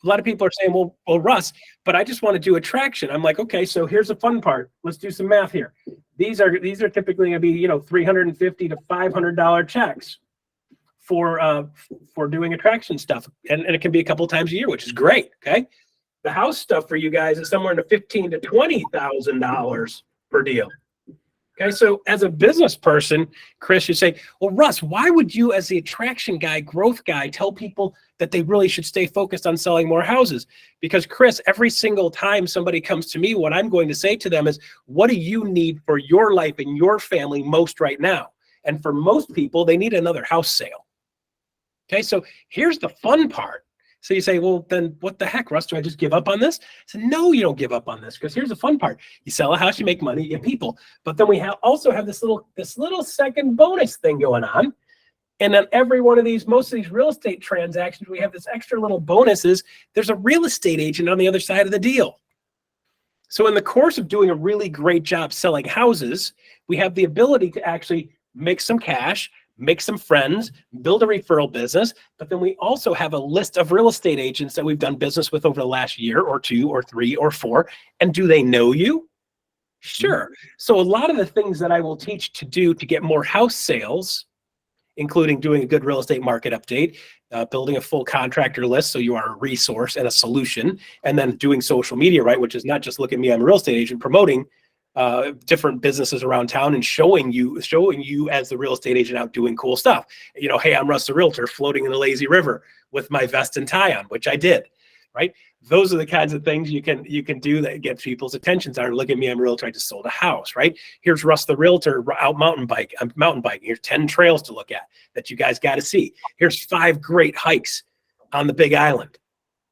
a lot of people are saying, well, Russ, but I just want to do attraction. I'm like, okay, so here's the fun part. Let's do some math here. These are typically going to be, $350 to $500 checks for doing attraction stuff, and it can be a couple times a year, which is great. Okay, the house stuff for you guys is somewhere in the $15,000 to $20,000 per deal. Okay, so as a business person, Chris, you say, well, Russ, why would you, as the attraction guy, growth guy, tell people that they really should stay focused on selling more houses? Because, Chris, every single time somebody comes to me, what I'm going to say to them is, what do you need for your life and your family most right now? And for most people, they need another house sale. Okay, so here's the fun part. So you say, well, then what the heck, Russ? Do I just give up on this? I said, no, you don't give up on this, because here's the fun part. You sell a house, you make money, you get people. But then we also have this little second bonus thing going on. And then every one of these, most of these real estate transactions, we have this extra little bonuses. There's a real estate agent on the other side of the deal. So in the course of doing a really great job selling houses, we have the ability to actually make some cash, make some friends, build a referral business. But then we also have a list of real estate agents that we've done business with over the last year or 2 or 3 or 4. And do they know you? Sure. So a lot of the things that I will teach to do to get more house sales, including doing a good real estate market update, building a full contractor list so you are a resource and a solution, and then doing social media, right, which is not just look at me, I'm a real estate agent, promoting different businesses around town and showing you as the real estate agent out doing cool stuff. Hey, I'm Russ the Realtor floating in the lazy river with my vest and tie on, which I did, right? Those are the kinds of things you can do that get people's attentions. Look at me, I'm a realtor, I just sold a house, right? Here's Russ the Realtor out mountain biking. Here's 10 trails to look at that you guys got to see. Here's 5 great hikes on the Big Island,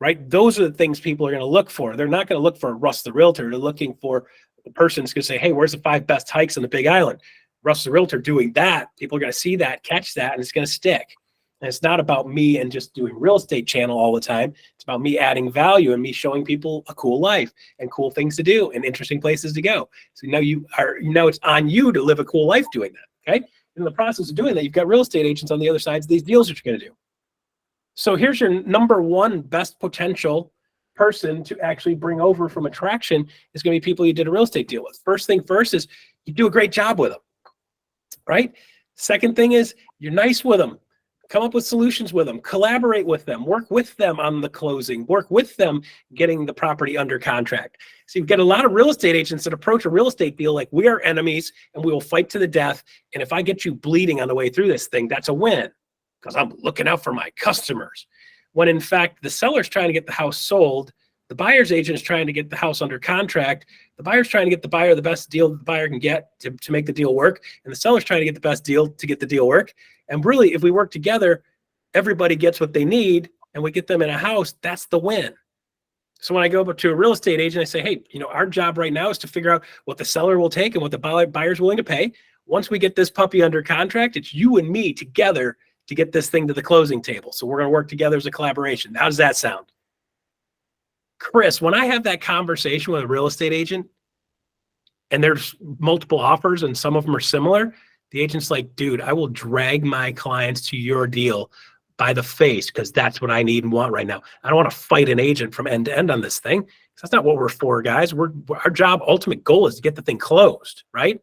right? Those are the things people are going to look for. They're not going to look for Russ the Realtor. They're looking for the person's going to say, hey, where's the 5 best hikes on the Big Island? Russ the Realtor doing that. People are going to see that, catch that, and it's going to stick. And it's not about me and just doing real estate channel all the time. It's about me adding value and me showing people a cool life and cool things to do and interesting places to go. So now it's on you to live a cool life doing that. Okay. In the process of doing that, you've got real estate agents on the other sides of these deals that you're going to do. So here's your number one best potential person to actually bring over from attraction is going to be people you did a real estate deal with. First thing first is you do a great job with them, right? Second thing is you're nice with them. Come up with solutions with them, collaborate with them, work with them on the closing, work with them getting the property under contract. So you've got a lot of real estate agents that approach a real estate deal like we are enemies and we will fight to the death. And if I get you bleeding on the way through this thing, that's a win because I'm looking out for my customers. When in fact, the seller's trying to get the house sold, the buyer's agent is trying to get the house under contract, the buyer's trying to get the buyer the best deal the buyer can get to make the deal work, and the seller's trying to get the best deal to get the deal work. And really, if we work together, everybody gets what they need and we get them in a house, that's the win. So when I go up to a real estate agent, I say, hey, our job right now is to figure out what the seller will take and what the buyer's willing to pay. Once we get this puppy under contract, it's you and me together to get this thing to the closing table. So we're going to work together as a collaboration. How does that sound? Chris, when I have that conversation with a real estate agent and there's multiple offers and some of them are similar, the agent's like, dude, I will drag my clients to your deal by the face because that's what I need and want right now. I don't want to fight an agent from end to end on this thing. That's not what we're for, guys. Our job, ultimate goal is to get the thing closed, right?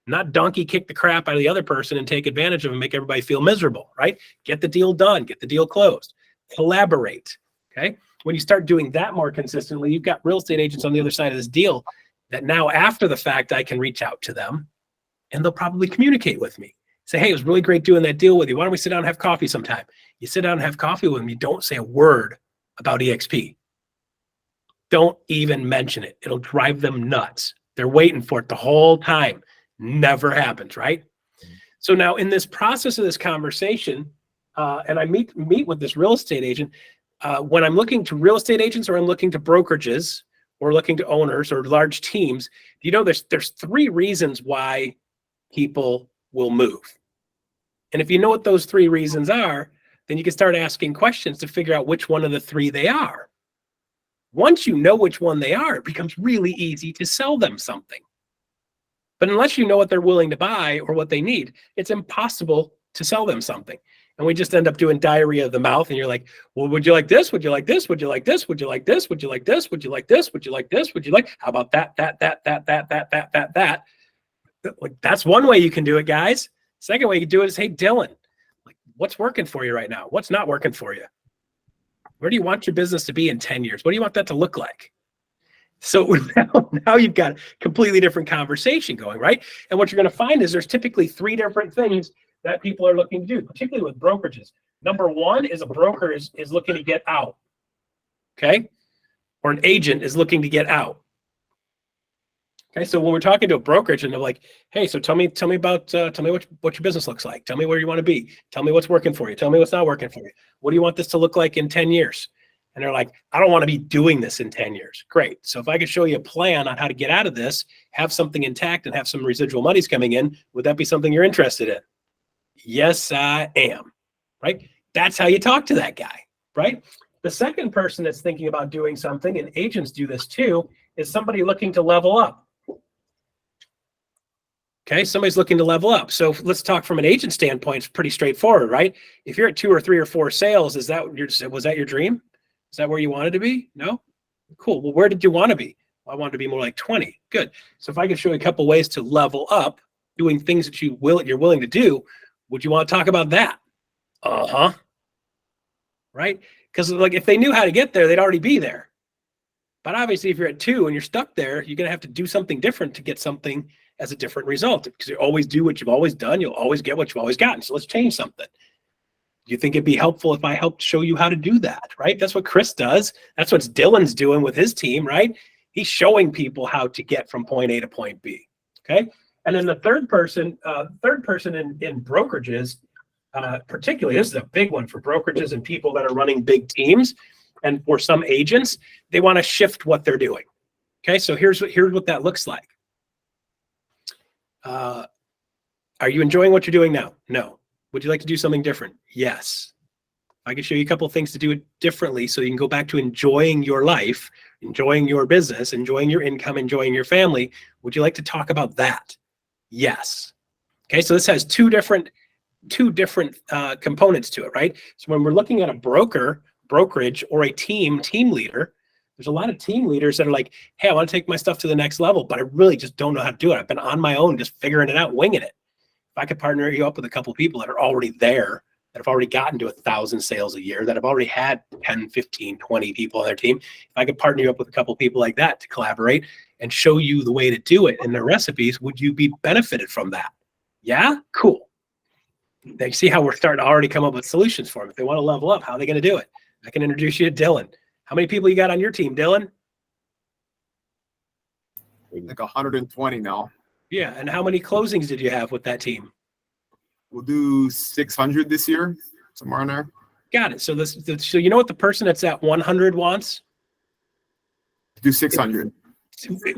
Not donkey kick the crap out of the other person and take advantage of and make everybody feel miserable, right? Get the deal done, get the deal closed, collaborate, okay? When you start doing that more consistently, you've got real estate agents on the other side of this deal that now after the fact, I can reach out to them and they'll probably communicate with me. Say, hey, it was really great doing that deal with you. Why don't we sit down and have coffee sometime? You sit down and have coffee with them. You don't say a word about EXP. Don't even mention it. It'll drive them nuts. They're waiting for it the whole time. Never happens, right? So now in this process of this conversation, and I meet with this real estate agent, when I'm looking to real estate agents or I'm looking to brokerages or looking to owners or large teams, there's 3 reasons why people will move. And if you know what those 3 reasons are, then you can start asking questions to figure out which one of the 3 they are. Once you know which one they are, it becomes really easy to sell them something. But unless you know what they're willing to buy or what they need, it's impossible to sell them something. And we just end up doing diarrhea of the mouth. And you're like, well, would you like this? Would you like this? Would you like this? Would you like this? Would you like this? Would you like this? Would you like this? Would you like, how about that? Like, that's one way you can do it, guys. Second way you can do it is, hey, Dylan, like, what's working for you right now? What's not working for you? Where do you want your business to be in 10 years? What do you want that to look like? So now you've got a completely different conversation going, right? And what you're going to find is there's typically 3 different things that people are looking to do, particularly with brokerages. Number one is a broker is looking to get out, okay? Or an agent is looking to get out. Okay, so when we're talking to a brokerage and they're like, hey, so tell me what your business looks like. Tell me where you want to be. Tell me what's working for you. Tell me what's not working for you. What do you want this to look like in 10 years? And they're like, I don't want to be doing this in 10 years. Great. So if I could show you a plan on how to get out of this, have something intact and have some residual monies coming in, would that be something you're interested in? Yes, I am. Right? That's how you talk to that guy, right? The second person that's thinking about doing something, and agents do this too, is somebody looking to level up. Okay, somebody's looking to level up. So let's talk from an agent standpoint. It's pretty straightforward, right? If you're at 2 or 3 or 4 sales, was that your dream? Is that where you wanted to be? No? Cool. Well, where did you want to be? Well, I wanted to be more like 20. Good. So if I could show you a couple ways to level up, doing things that you're willing to do, would you want to talk about that? Uh-huh. Right? Because like if they knew how to get there, they'd already be there. But obviously, if you're at 2 and you're stuck there, you're going to have to do something different to get something as a different result. Because you always do what you've always done, you'll always get what you've always gotten. So let's change something. Do you think it'd be helpful if I helped show you how to do that, right? That's what Chris does. That's what Dylan's doing with his team, right? He's showing people how to get from point A to point B, okay? And then the third person in brokerages, particularly, this is a big one for brokerages and people that are running big teams, and for some agents, they want to shift what they're doing, okay? So here's what that looks like. Are you enjoying what you're doing now? No. Would you like to do something different? Yes. I can show you a couple of things to do it differently so you can go back to enjoying your life, enjoying your business, enjoying your income, enjoying your family. Would you like to talk about that? Yes. Okay, so this has two different components to it, right? So when we're looking at a brokerage, or a team leader, there's a lot of team leaders that are like, hey, I want to take my stuff to the next level, but I really just don't know how to do it. I've been on my own, just figuring it out, winging it. If I could partner you up with a couple of people that are already there, that have already gotten to 1,000 sales a year, that have already had 10, 15, 20 people on their team, if I could partner you up with a couple of people like that to collaborate and show you the way to do it and their recipes, would you be benefited from that? Yeah? Cool. Now you see how we're starting to already come up with solutions for them. If they want to level up, how are they going to do it? I can introduce you to Dylan. How many people you got on your team, Dylan? Like 120 now. Yeah, and how many closings did you have with that team? We'll do 600 this year, somewhere in there. Got it. So so you know what the person that's at 100 wants? Do 600.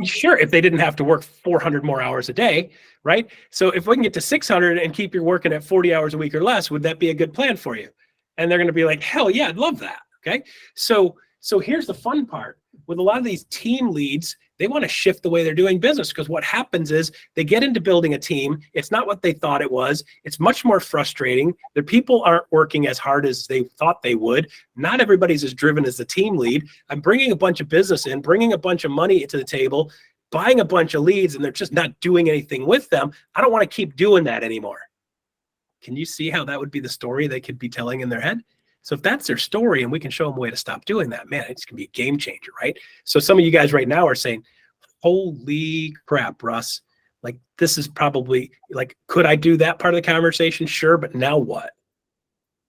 Sure, if they didn't have to work 400 more hours a day, right? So if we can get to 600 and keep your working at 40 hours a week or less, would that be a good plan for you? And they're going to be like, hell yeah, I'd love that. Okay. So here's the fun part. With a lot of these team leads, they want to shift the way they're doing business, because what happens is they get into building a team. It's not what they thought it was. It's much more frustrating. Their people aren't working as hard as they thought they would. Not everybody's as driven as the team lead. I'm bringing a bunch of business in, bringing a bunch of money to the table, buying a bunch of leads, and they're just not doing anything with them. I don't want to keep doing that anymore. Can you see how that would be the story they could be telling in their head? So if that's their story and we can show them a way to stop doing that, man, it's going to be a game changer, right? So some of you guys right now are saying, holy crap, Russ, like this is probably like, could I do that part of the conversation? Sure. But now what?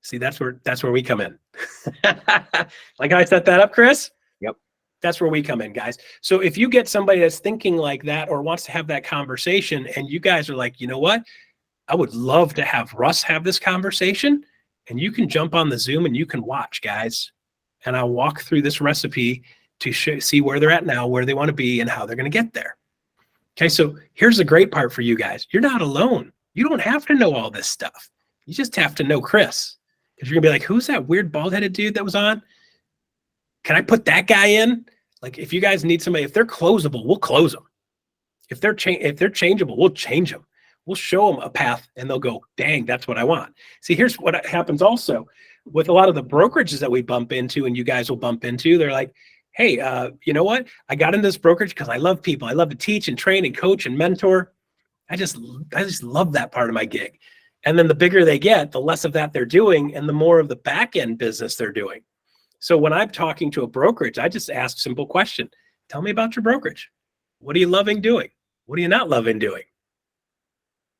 See, that's where we come in. Like I set that up, Chris? Yep. That's where we come in, guys. So if you get somebody that's thinking like that or wants to have that conversation and you guys are like, you know what? I would love to have Russ have this conversation. And you can jump on the Zoom and you can watch, guys. And I'll walk through this recipe to see where they're at now, where they want to be, and how they're going to get there. Okay, so here's the great part for you guys. You're not alone. You don't have to know all this stuff. You just have to know Chris. Because you're going to be like, who's that weird bald-headed dude that was on? Can I put that guy in? Like, if you guys need somebody, if they're closable, we'll close them. If they're changeable, we'll change them. We'll show them a path and they'll go, dang, that's what I want. See, here's what happens also with a lot of the brokerages that we bump into and you guys will bump into. They're like, hey, you know what? I got into this brokerage because I love people. I love to teach and train and coach and mentor. I just love that part of my gig. And then the bigger they get, the less of that they're doing and the more of the back end business they're doing. So when I'm talking to a brokerage, I just ask a simple question. Tell me about your brokerage. What are you loving doing? What are you not loving doing?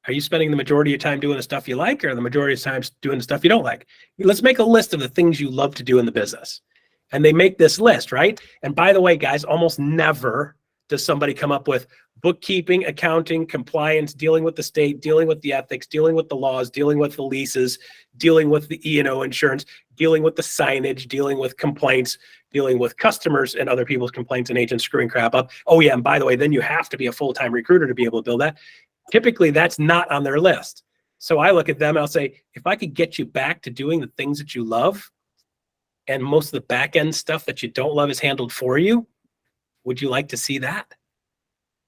Are you spending the majority of your time doing the stuff you like or the majority of times doing the stuff you don't like? Let's make a list of the things you love to do in the business. And they make this list, right? And by the way, guys, almost never does somebody come up with bookkeeping, accounting, compliance, dealing with the state, dealing with the ethics, dealing with the laws, dealing with the leases, dealing with the E&O insurance, dealing with the signage, dealing with complaints, dealing with customers and other people's complaints and agents screwing crap up. Oh yeah, and by the way, then you have to be a full-time recruiter to be able to build that. Typically, that's not on their list. So I look at them and I'll say, if I could get you back to doing the things that you love, and most of the back end stuff that you don't love is handled for you, would you like to see that?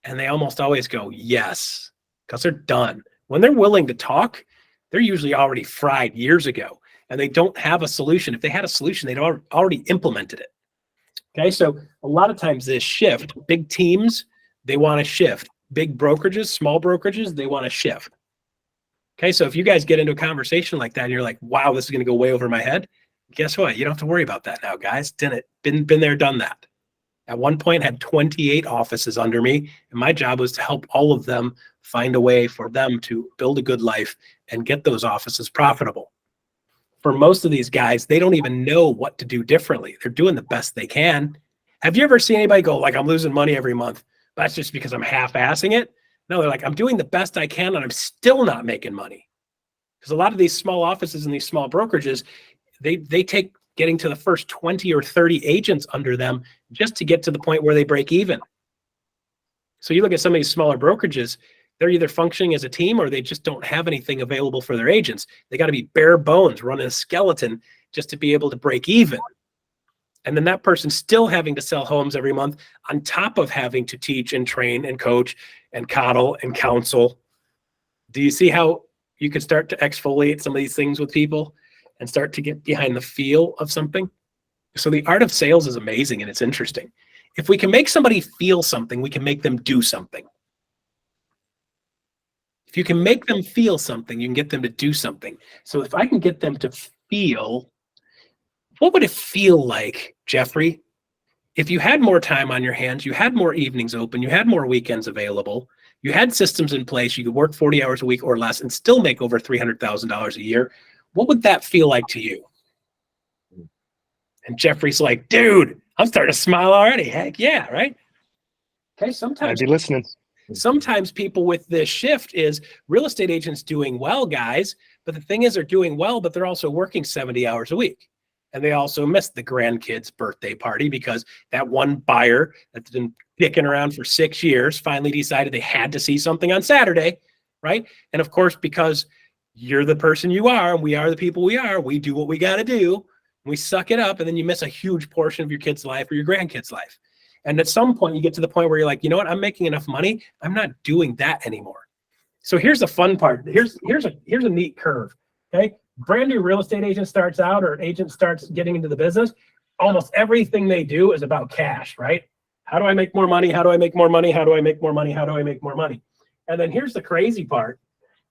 And they almost always go, yes, because they're done. When they're willing to talk, they're usually already fried years ago and they don't have a solution. If they had a solution, they'd already implemented it. Okay, so a lot of times this shift, big teams, they want to shift. Big brokerages, small brokerages, they want to shift. Okay, so if you guys get into a conversation like that and you're like, wow, this is going to go way over my head, guess what? You don't have to worry about that now, guys. Been there, done that. At one point, had 28 offices under me, and my job was to help all of them find a way for them to build a good life and get those offices profitable. For most of these guys, they don't even know what to do differently. They're doing the best they can. Have you ever seen anybody go, like, I'm losing money every month? That's just because I'm half-assing it? No, they're like, I'm doing the best I can, and I'm still not making money. Because a lot of these small offices and these small brokerages, they take getting to the first 20 or 30 agents under them just to get to the point where they break even. So you look at some of these smaller brokerages, they're either functioning as a team or they just don't have anything available for their agents. They got to be bare bones, running a skeleton just to be able to break even. And then that person's still having to sell homes every month on top of having to teach and train and coach and coddle and counsel. Do you see how you can start to exfoliate some of these things with people and start to get behind the feel of something? So the art of sales is amazing and it's interesting. If we can make somebody feel something, we can make them do something. If you can make them feel something, you can get them to do something. So if I can get them to feel, what would it feel like, Jeffrey, if you had more time on your hands, you had more evenings open, you had more weekends available, you had systems in place, you could work 40 hours a week or less and still make over $300,000 a year? What would that feel like to you? And Jeffrey's like, dude, I'm starting to smile already. Heck yeah, right? Okay, I'd be listening. Sometimes people with this shift is real estate agents doing well, guys. But the thing is, they're doing well, but they're also working 70 hours a week. And they also missed the grandkids' birthday party because that one buyer that's been dicking around for 6 years finally decided they had to see something on Saturday, right? And of course, because you're the person you are, and we are the people we are, we do what we got to do. We suck it up, and then you miss a huge portion of your kid's life or your grandkid's life. And at some point, you get to the point where you're like, you know what? I'm making enough money. I'm not doing that anymore. So here's the fun part. Here's a neat curve. Okay, brand new real estate agent starts out, or an agent starts getting into the business. Almost everything they do is about cash, right? How do I make more money? How do I make more money? How do I make more money? How do I make more money? And then here's the crazy part.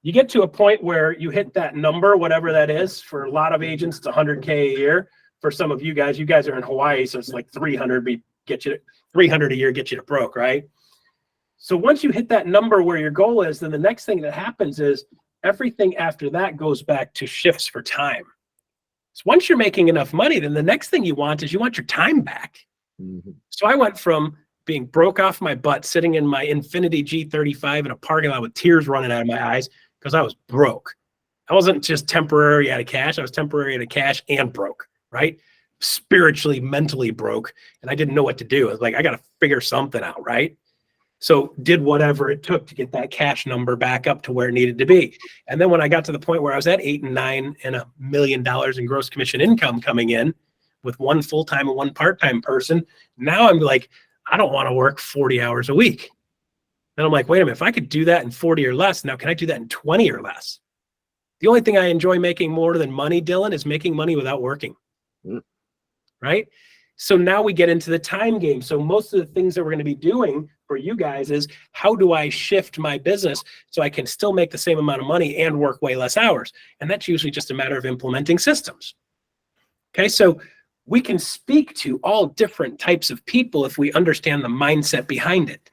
You get to a point where you hit that number, whatever that is. For a lot of agents, it's 100K a year. For some of you guys are in Hawaii, so it's like 300. Get you 300 a year, get you to broke, right? So once you hit that number where your goal is, then the next thing that happens is everything after that goes back to shifts for time. So once you're making enough money, then the next thing you want is you want your time back. Mm-hmm. So I went from being broke off my butt, sitting in my Infiniti G35 in a parking lot with tears running out of my eyes because I was broke. I wasn't just temporary out of cash. I was temporary out of cash and broke, right? Spiritually, mentally broke, and I didn't know what to do. I was like, I got to figure something out, right? So did whatever it took to get that cash number back up to where it needed to be. And then when I got to the point where I was at 8 and 9 and $1 million in gross commission income coming in with one full-time and one part-time person, now I'm like, I don't want to work 40 hours a week. And I'm like, wait a minute, if I could do that in 40 or less, now can I do that in 20 or less? The only thing I enjoy making more than money, Dylan, is making money without working. Right? So now we get into the time game. So most of the things that we're going to be doing for you guys is, how do I shift my business so I can still make the same amount of money and work way less hours? And that's usually just a matter of implementing systems. Okay, so we can speak to all different types of people if we understand the mindset behind it.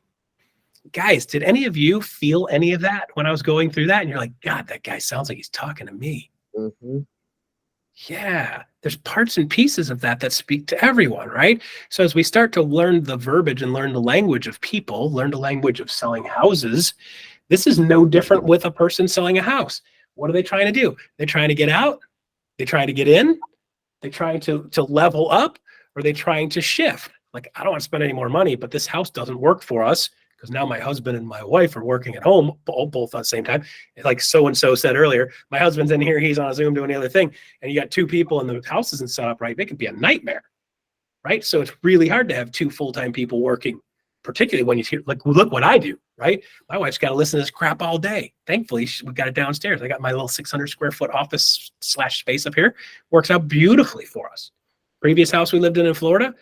Guys, did any of you feel any of that when I was going through that? And you're like, God, that guy sounds like he's talking to me. Mm-hmm. Yeah, there's parts and pieces of that speak to everyone, right? So as we start to learn the verbiage and learn the language of people, learn the language of selling houses, this is no different with a person selling a house. What are they trying to do? They're trying to get out. They're trying to get in. They're trying to level up, or they're trying to shift. Like, I don't want to spend any more money, but this house doesn't work for us because now my husband and my wife are working at home, both at the same time. Like so-and-so said earlier, my husband's in here, he's on a Zoom doing the other thing, and you got two people and the house isn't set up right. It could be a nightmare, right? So it's really hard to have two full-time people working, particularly when you hear, like, look what I do, right? My wife's got to listen to this crap all day. Thankfully, we got it downstairs. I got my little 600 square foot office / space up here. Works out beautifully for us. Previous house we lived in Florida,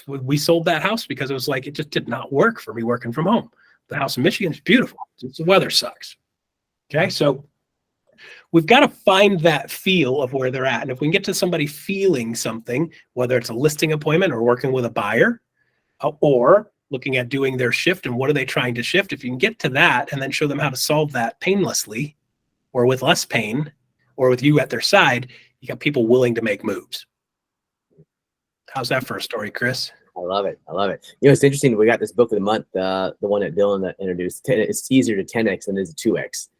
we sold that house because it was like, it just did not work for me working from home. The house in Michigan is beautiful. The weather sucks. Okay, so we've got to find that feel of where they're at. And if we can get to somebody feeling something, whether it's a listing appointment or working with a buyer, or looking at doing their shift and what are they trying to shift, if you can get to that and then show them how to solve that painlessly or with less pain or with you at their side, you got people willing to make moves. How's that for a story, Chris? I love it. I love it. You know, it's interesting. We got this book of the month, the one that Dylan introduced. It's easier to 10x than it is to 2x,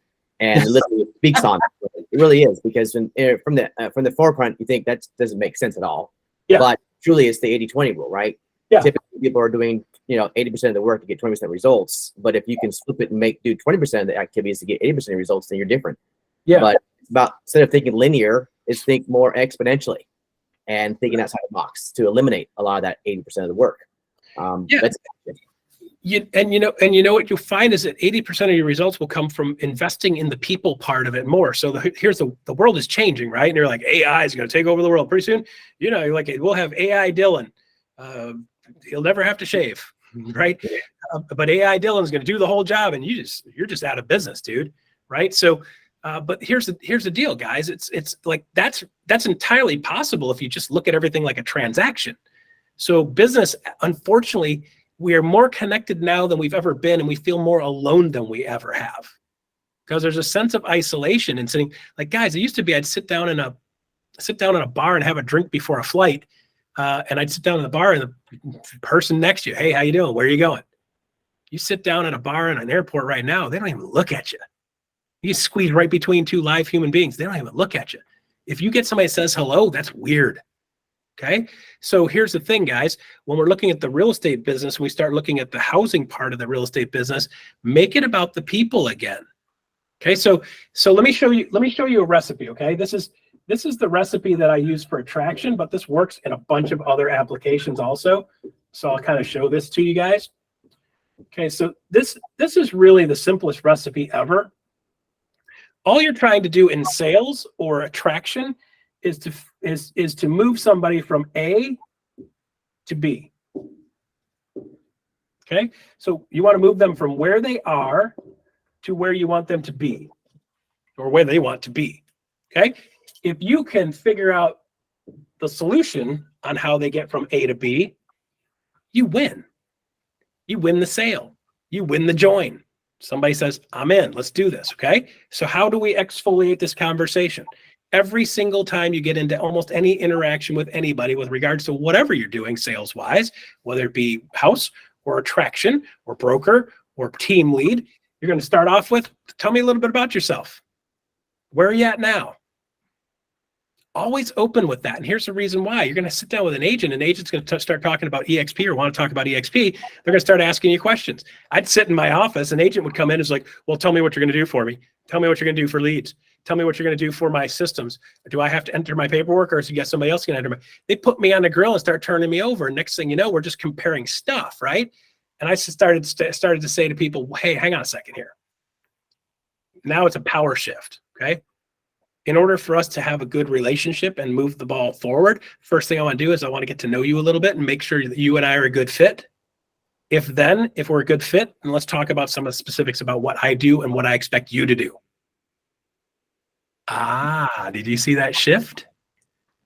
and it literally speaks on it. It really is, because from the forefront, you think that doesn't make sense at all. Yeah. But truly, it's the 80-20 rule, right? Yeah. Typically, people are doing 80% of the work to get 20% results. But if you can flip it and do 20% of the activities to get 80% of results, then you're different. Yeah. But it's about, instead of thinking linear, it's think more exponentially. And thinking outside the box to eliminate a lot of that 80% of the work. That's you know what you'll find is that 80% of your results will come from investing in the people part of it more. So here's the world is changing, right? And you're like, AI is going to take over the world pretty soon. Like, we'll have AI Dylan. He'll never have to shave, right? But AI Dylan's going to do the whole job, and you're just out of business, dude, right? So. But here's the deal, guys. It's like that's entirely possible if you just look at everything like a transaction. So business, unfortunately, we are more connected now than we've ever been, and we feel more alone than we ever have, because there's a sense of isolation and sitting. Like, guys, it used to be I'd sit down in a bar and have a drink before a flight, and I'd sit down in the bar and the person next to you, hey, how you doing? Where are you going? You sit down at a bar in an airport right now, they don't even look at you. You squeeze right between two live human beings. They don't even look at you. If you get somebody that says hello, that's weird. Okay. So here's the thing, guys. When we're looking at the real estate business, we start looking at the housing part of the real estate business, make it about the people again. Okay. So let me show you a recipe. Okay. This is the recipe that I use for attraction, but this works in a bunch of other applications also. So I'll kind of show this to you guys. Okay. So this is really the simplest recipe ever. All you're trying to do in sales or attraction is to move somebody from A to B. Okay, so you want to move them from where they are to where you want them to be, or where they want to be. Okay, if you can figure out the solution on how they get from A to B, you win. You win the sale. You win the join. Somebody says, I'm in, let's do this, okay? So how do we exfoliate this conversation? Every single time you get into almost any interaction with anybody with regards to whatever you're doing sales-wise, whether it be house or attraction or broker or team lead, you're going to start off with, tell me a little bit about yourself. Where are you at now? Always open with that. And here's the reason why. You're going to sit down with an agent, and agent's going to start talking about EXP or want to talk about EXP. They're going to start asking you questions. I'd sit in my office, an agent would come in and is like, well, tell me what you're going to do for me. Tell me what you're going to do for leads. Tell me what you're going to do for my systems. Do I have to enter my paperwork, or is you got somebody else going to enter my? They put me on the grill and start turning me over. And next thing you know, we're just comparing stuff, right? And I started to say to people, hey, hang on a second here. Now it's a power shift, okay? In order for us to have a good relationship and move the ball forward, first thing I want to do is I want to get to know you a little bit and make sure that you and I are a good fit. If we're a good fit, then let's talk about some of the specifics about what I do and what I expect you to do. Did you see that shift?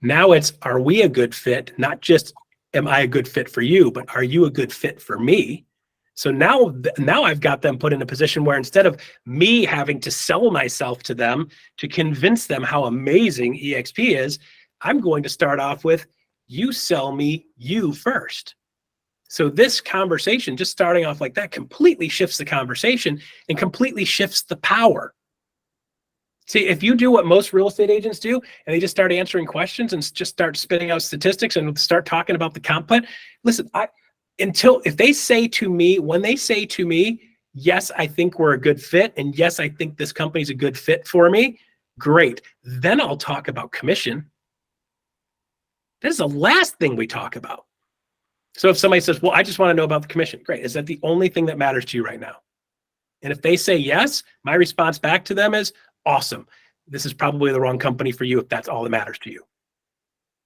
Now it's, are we a good fit? Not just, am I a good fit for you, but are you a good fit for me? So now I've got them put in a position where instead of me having to sell myself to them to convince them how amazing EXP is, I'm going to start off with, you sell me you first. So this conversation, just starting off like that, completely shifts the conversation and completely shifts the power. See, if you do what most real estate agents do, and they just start answering questions and just start spitting out statistics and start talking about the comp plan, listen, if they say to me, when they say to me, yes, I think we're a good fit, and yes, I think this company's a good fit for me, great. Then I'll talk about commission. That is the last thing we talk about. So if somebody says, well, I just want to know about the commission, great. Is that the only thing that matters to you right now? And if they say yes, my response back to them is, awesome. This is probably the wrong company for you if that's all that matters to you.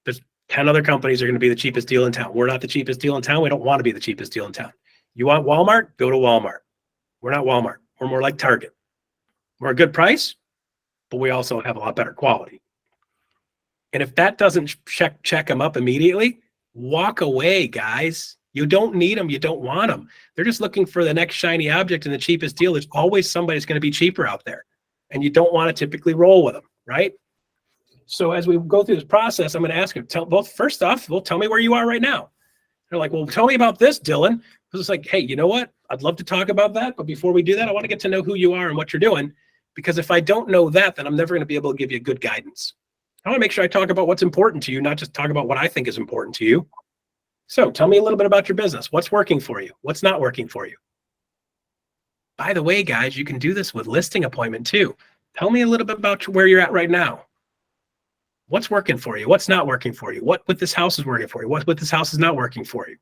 There's 10 other companies that are going to be the cheapest deal in town. We're not the cheapest deal in town. We don't want to be the cheapest deal in town. You want Walmart? Go to Walmart. We're not Walmart. We're more like Target. We're a good price, but we also have a lot better quality. And if that doesn't check them up immediately, walk away, guys. You don't need them. You don't want them. They're just looking for the next shiny object and the cheapest deal. There's always somebody that's going to be cheaper out there. And you don't want to typically roll with them, right? So as we go through this process, I'm going to ask them, first off, well, tell me where you are right now. They're like, well, tell me about this, Dylan. It's like, hey, you know what? I'd love to talk about that. But before we do that, I want to get to know who you are and what you're doing. Because if I don't know that, then I'm never going to be able to give you good guidance. I want to make sure I talk about what's important to you, not just talk about what I think is important to you. So tell me a little bit about your business. What's working for you? What's not working for you? By the way, guys, you can do this with listing appointment too. Tell me a little bit about where you're at right now. What's working for you? What's not working for you? What with this house is working for you? What with this house is not working for you?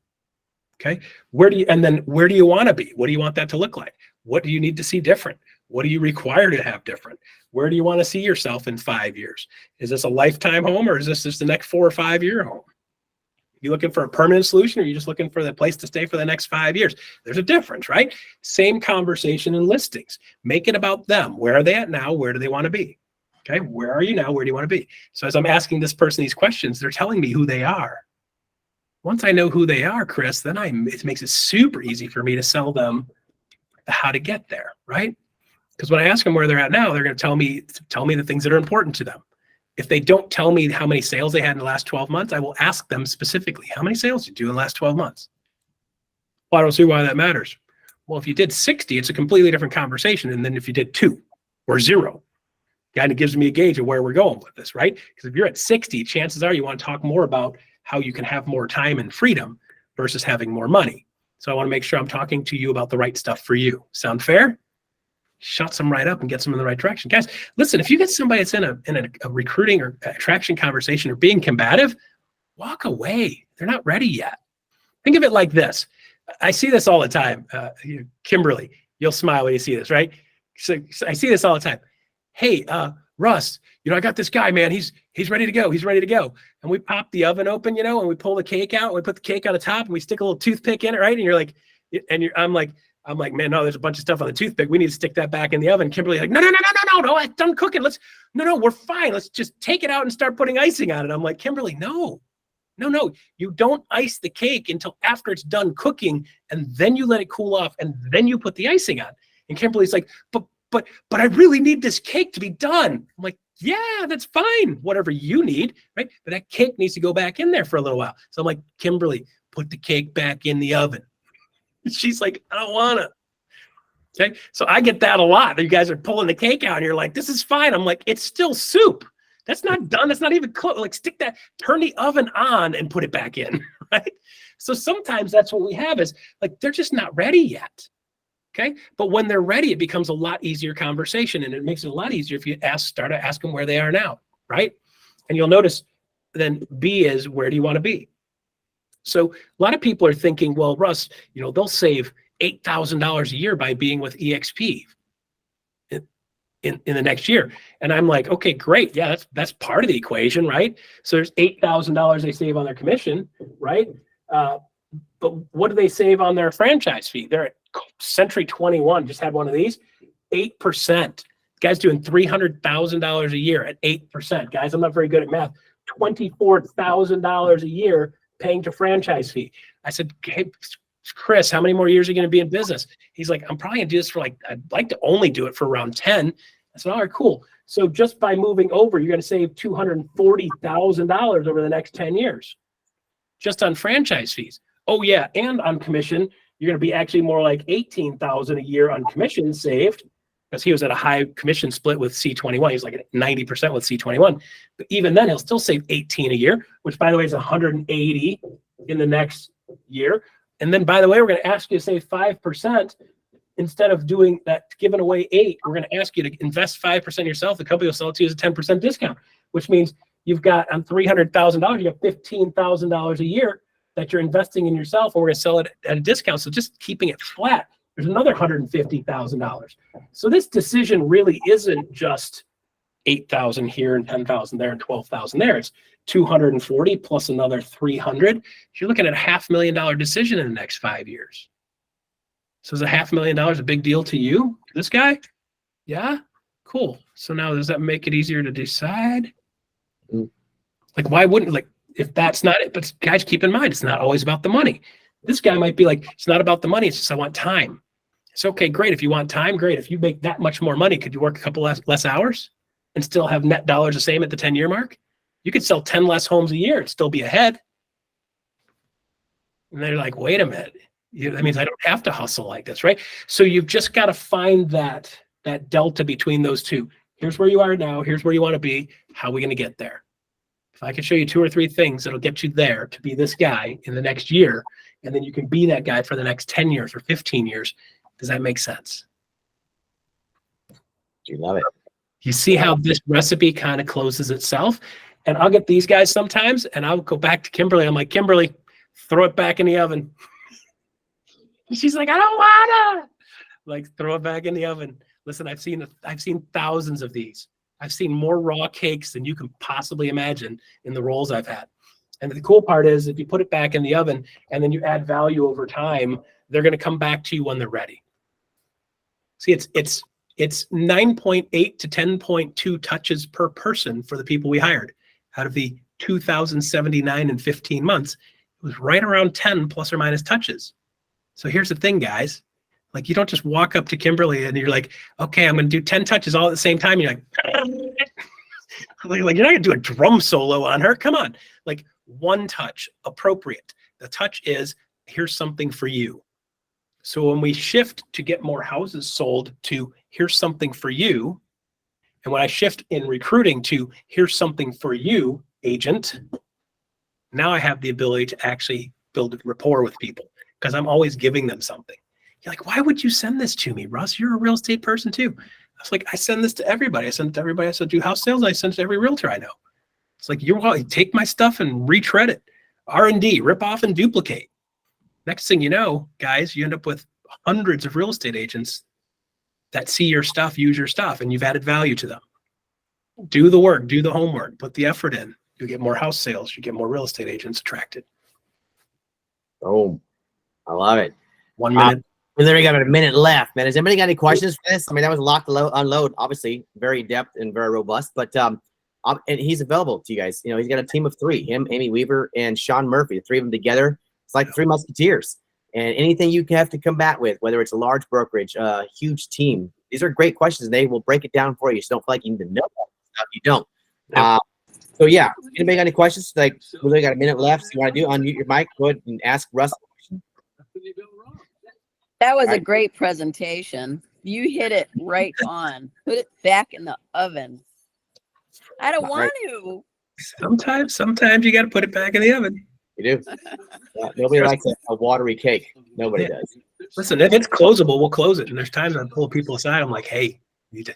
Okay. Where do you want to be? What do you want that to look like? What do you need to see different? What do you require to have different? Where do you want to see yourself in 5 years? Is this a lifetime home or is this just the next 4 or 5 year home? You looking for a permanent solution or are you just looking for the place to stay for the next 5 years? There's a difference, right? Same conversation in listings. Make it about them. Where are they at now? Where do they want to be? Okay, where are you now? Where do you want to be? So as I'm asking this person these questions, they're telling me who they are. Once I know who they are, Chris, then it makes it super easy for me to sell them how to get there, right? Because when I ask them where they're at now, they're going to tell me the things that are important to them. If they don't tell me how many sales they had in the last 12 months, I will ask them specifically, how many sales did you do in the last 12 months? Well, I don't see why that matters. Well, if you did 60, it's a completely different conversation. And then if you did 2 or 0, kind of gives me a gauge of where we're going with this, right? Because if you're at 60, chances are you want to talk more about how you can have more time and freedom versus having more money. So I want to make sure I'm talking to you about the right stuff for you. Sound fair? Shuts them right up and gets them in the right direction. Guys, listen, if you get somebody that's in a recruiting or attraction conversation or being combative, walk away. They're not ready yet. Think of it like this. I see this all the time. Kimberly, you'll smile when you see this, right? So I see this all the time. Hey, Russ, I got this guy, man. He's ready to go. He's ready to go. And we pop the oven open, and we pull the cake out. And we put the cake on the top and we stick a little toothpick in it, right? And you're like, I'm like, man, no, there's a bunch of stuff on the toothpick. We need to stick that back in the oven. Kimberly's like, no, it's done cooking. No, we're fine. Let's just take it out and start putting icing on it. I'm like, Kimberly, no, you don't ice the cake until after it's done cooking, and then you let it cool off, and then you put the icing on. And Kimberly's like, but I really need this cake to be done. I'm like, yeah, that's fine. Whatever you need, right? But that cake needs to go back in there for a little while. So I'm like, Kimberly, put the cake back in the oven. She's like, I don't want to. Okay. So I get that a lot. You guys are pulling the cake out and you're like, this is fine. I'm like, it's still soup. That's not done. That's not even close. Like, stick that, turn the oven on and put it back in. Right. So sometimes that's what we have is like, they're just not ready yet. Okay. But when they're ready, it becomes a lot easier conversation, and it makes it a lot easier if you start to ask them where they are now. Right. And you'll notice then B is, where do you want to be? So a lot of people are thinking, well, Russ, they'll save $8,000 a year by being with EXP in the next year. And I'm like, okay, great. Yeah, that's part of the equation, right? So there's $8,000 they save on their commission, right? But what do they save on their franchise fee? They're at Century 21, just had one of these, 8%. Guy's doing $300,000 a year at 8%. Guys, I'm not very good at math. $24,000 a year paying to franchise fee. I said, hey, Chris, how many more years are you going to be in business? He's like, I'm probably going to do this for I'd like to only do it for around 10. I said, all right, cool. So just by moving over, you're going to save $240,000 over the next 10 years, just on franchise fees. Oh yeah, and on commission, you're going to be actually more like $18,000 a year on commission saved, because he was at a high commission split with C21. He's like at 90% with C21. But even then, he'll still save 18 a year, which by the way is 180 in the next year. And then, by the way, we're going to ask you to save 5%. Instead of doing that, giving away 8, we're going to ask you to invest 5% yourself. The company will sell it to you as a 10% discount, which means you've got on $300,000, you got $15,000 a year that you're investing in yourself, and we're going to sell it at a discount. So just keeping it flat, there's another $150,000. So this decision really isn't just 8,000 here and 10,000 there and 12,000 there. It's 240 plus another 300. You're looking at a $500,000 decision in the next 5 years. So is $500,000 a big deal to you? This guy? Yeah? Cool. So now does that make it easier to decide? Like, why wouldn't, if that's not it, but guys, keep in mind, it's not always about the money. This guy might be like, it's not about the money. It's just, I want time. It's okay. Great. If you want time, great. If you make that much more money, could you work a couple less hours and still have net dollars the same at the 10-year mark? You could sell 10 less homes a year and still be ahead. And they're like, wait a minute. That means I don't have to hustle like this, right? So you've just got to find that delta between those two. Here's where you are now. Here's where you want to be. How are we going to get there? If I can show you 2 or 3 things that'll get you there to be this guy in the next year, and then you can be that guy for the next 10 years or 15 years, does that make sense? You love it. You see how this recipe kind of closes itself? And I'll get these guys sometimes, and I'll go back to Kimberly. I'm like, Kimberly, throw it back in the oven. She's like, I don't wanna. Like, throw it back in the oven. Listen, I've seen thousands of these. I've seen more raw cakes than you can possibly imagine in the roles I've had. And the cool part is, if you put it back in the oven and then you add value over time, they're going to come back to you when they're ready. See, it's 9.8 to 10.2 touches per person for the people we hired. Out of the 2,079 in 15 months, it was right around 10 plus or minus touches. So here's the thing, guys. Like, you don't just walk up to Kimberly and you're like, okay, I'm going to do 10 touches all at the same time. You're like, you're not going to do a drum solo on her. Come on. Like, one touch, appropriate. The touch is, here's something for you. So when we shift to get more houses sold to here's something for you, and when I shift in recruiting to here's something for you, agent, now I have the ability to actually build rapport with people because I'm always giving them something. You're like, why would you send this to me, Russ? You're a real estate person too. I was like, I send this to everybody. I send it to everybody. I said, do house sales. I send it to every realtor I know. It's like, you take my stuff and retread it. R&D, rip off and duplicate. Next thing you know, guys, you end up with hundreds of real estate agents that see your stuff, use your stuff, and you've added value to them. Do the work, do the homework, put the effort in. You get more house sales. You get more real estate agents attracted. Oh, I love it. 1 minute. We literally got a minute left, man. Has anybody got any questions for this? I mean, that was a lot to unload, obviously, very in-depth and very robust, but and he's available to you guys. You know, he's got a team of 3, him, Amy Weaver, and Sean Murphy, the 3 of them together. It's like 3 musketeers. And anything you have to combat with, whether it's a large brokerage, a huge team, these are great questions, and they will break it down for you. So don't feel like you need to know stuff you don't. So yeah, anybody got any questions? Like, we literally got a minute left. So you want to unmute your mic, go ahead and ask Russ a question. That was a great presentation. You hit it right on. Put it back in the oven. I don't want to. Sometimes you got to put it back in the oven. You do. Yeah, nobody likes a watery cake. Nobody does. Listen, if it's closable, we'll close it. And there's times I pull people aside. I'm like, hey, you need to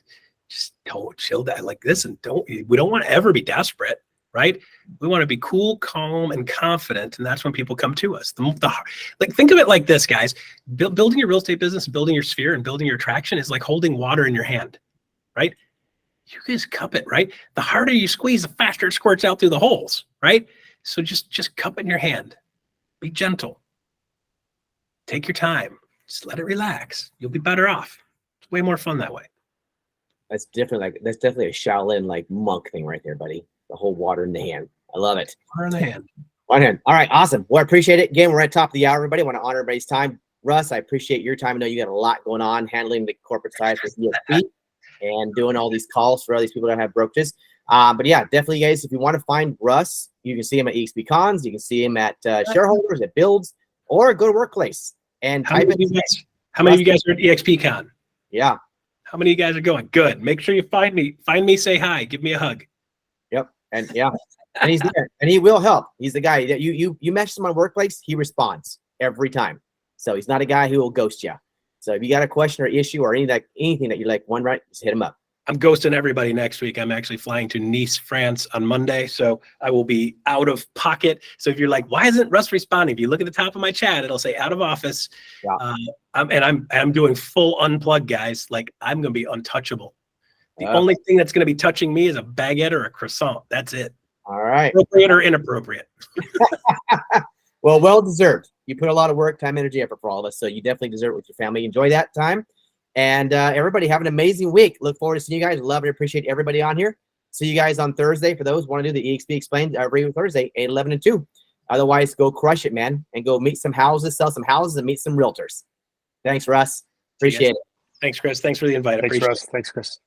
just don't chill that like this, and we don't want to ever be desperate. right? We want to be cool, calm, and confident, and that's when people come to us. Like, think of it like this, guys. Building your real estate business, building your sphere, and building your attraction is like holding water in your hand, right? You guys cup it, right? The harder you squeeze, the faster it squirts out through the holes, right? So just cup it in your hand. Be gentle. Take your time. Just let it relax. You'll be better off. It's way more fun that way. That's different. Like that's definitely a Shaolin like monk thing right there, buddy. The whole water in the hand. I love it. Water in the hand. One hand. All right, awesome. Well, I appreciate it. Again, we're at top of the hour, everybody. I want to honor everybody's time. Russ, I appreciate your time. I know you got a lot going on handling the corporate side with EXP and doing all these calls for all these people that have brokerages. But yeah, definitely, guys, if you want to find Russ, you can see him at EXP Cons. You can see him at Shareholders, at Builds, or go to Workplace. And how many of you guys are at EXP Con? Yeah. How many of you guys are going? Good. Make sure you find me. Find me, say hi, give me a hug. Yep. And yeah. And he's there. And he will help. He's the guy that you message him on Workplace, he responds every time. So he's not a guy who will ghost you. So if you got a question or issue or anything that you like one right, just hit him up. I'm ghosting everybody next week. I'm actually flying to Nice, France on Monday, so I will be out of pocket. So if you're like, why isn't Russ responding? If you look at the top of my chat, it'll say out of office. Yeah. I'm doing full unplug, guys. Like, I'm going to be untouchable. The only thing that's going to be touching me is a baguette or a croissant. That's it. All right. Appropriate or inappropriate. Well deserved. You put a lot of work, time, energy, effort for all of us, so you definitely deserve it with your family. Enjoy that time. And everybody have an amazing week. Look forward to seeing you guys. Love and appreciate everybody on here. See you guys on Thursday. For those who want to do the EXP Explained every Thursday, 8, 11, and 2. Otherwise, go crush it, man, and go meet some houses, sell some houses, and meet some realtors. Thanks, Russ. Appreciate it. Thanks, Chris. Thanks for the invite. Thanks, Russ. Thanks, Chris.